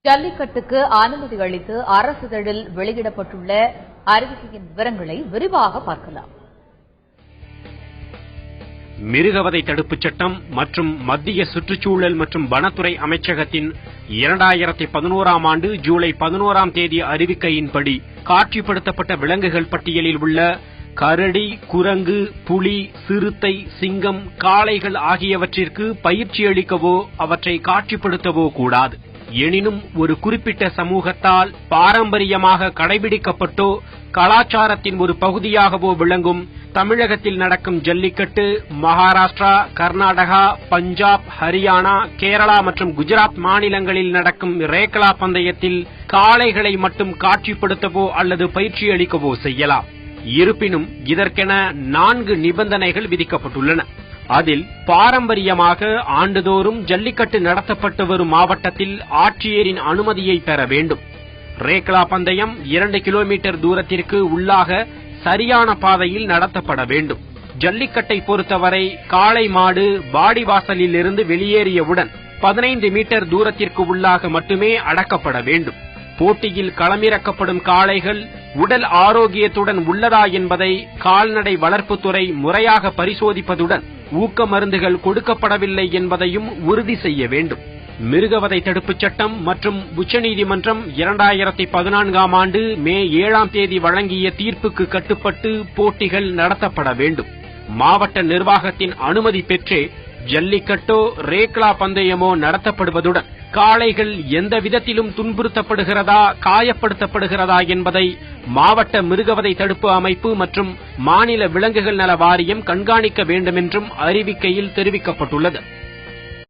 ஜல்லிக்கட்டுக்கு அனுமதி அளித்து அரசிதழில் வெளியிடப்பட்டுள்ள அறிவிக்கையின் விவரங்களை விரிவாக பார்க்கலாம். மிருகவதை தடுப்புச் சட்டம் மற்றும் மத்திய சுற்றுச்சூழல் மற்றும் வனத்துறை அமைச்சகத்தின் 2011ஆம் ஆண்டு ஜூலை 11ஆம் தேதி அறிவிக்கையின்படி காட்சிப்படுத்தப்பட்ட விலங்குகள் பட்டியலில் உள்ள கரடி, குரங்கு, புலி, சிறுத்தை, சிங்கம், காளைகள் ஆகியவற்றிற்கு பயிற்சி அளிக்கவோ அவற்றை காட்சிப்படுத்தவோ கூடாது. எனினும் ஒரு குறிப்பிட்ட சமூகத்தால் பாரம்பரியமாக கடைபிடிக்கப்பட்டோ கலாச்சாரத்தின் ஒரு பகுதியாகவோ விளங்கும் தமிழகத்தில் நடக்கும் ஜல்லிக்கட்டு மகாராஷ்டிரா, கர்நாடகா, பஞ்சாப், ஹரியானா, கேரளா மற்றும் குஜராத் மாநிலங்களில் நடக்கும் ரேக்லா பந்தயத்தில் காளைகளை மட்டும் காட்சிப்படுத்தவோ அல்லது பயிற்சி அளிக்கவோ செய்யலாம். இருப்பினும் இதற்கென 4 நிபந்தனைகள் விதிக்கப்பட்டுள்ளன. அதில் பாரம்பரியமாக ஆண்டுதோறும் ஜல்லிக்கட்டு நடத்தப்பட்டு வரும் மாவட்டத்தில் ஆட்சியரின் அனுமதியை பெற வேண்டும். ரேக்லா பந்தயம் 2 கிலோமீட்டர் தூரத்திற்கு உள்ளாக சரியான பாதையில் நடத்தப்பட வேண்டும். ஜல்லிக்கட்டை பொறுத்தவரை காளை மாடு வாடிவாசலில் இருந்து வெளியேறியவுடன் 15 மீட்டர் தூரத்திற்கு உள்ளாக மட்டுமே அடக்கப்பட வேண்டும். போட்டியில் களமிறக்கப்படும் காளைகள் உடல் ஆரோக்கியத்துடன் உள்ளதா என்பதை கால்நடை வளர்ப்புத்துறை முறையாக பரிசோதிப்பதுடன் ஊக்க மருந்துகள் கொடுக்கப்படவில்லை என்பதையும் உறுதி செய்ய வேண்டும். மிருகவதை தடுப்புச் சட்டம் மற்றும் உச்சநீதிமன்றம் 2014ஆம் ஆண்டு மே 7ஆம் தேதி வழங்கிய தீர்ப்புக்கு கட்டுப்பட்டு போட்டிகள் நடத்தப்பட வேண்டும். மாவட்ட நிர்வாகத்தின் அனுமதி பெற்றே ஜல்லிக்கட்டோ ரேக்லா பந்தயமோ நடத்தப்படுவதுடன் காளைகள் எந்த விதத்திலும் துன்புறுத்தப்படுகிறதா, காயப்படுத்தப்படுகிறதா என்பதை மாவட்ட மிருகவதை தடுப்பு அமைப்பு மற்றும் மாநில விலங்குகள் நல வாரியம் கண்காணிக்க வேண்டும் என்றும் அறிவிக்கையில் தெரிவிக்கப்பட்டுள்ளது.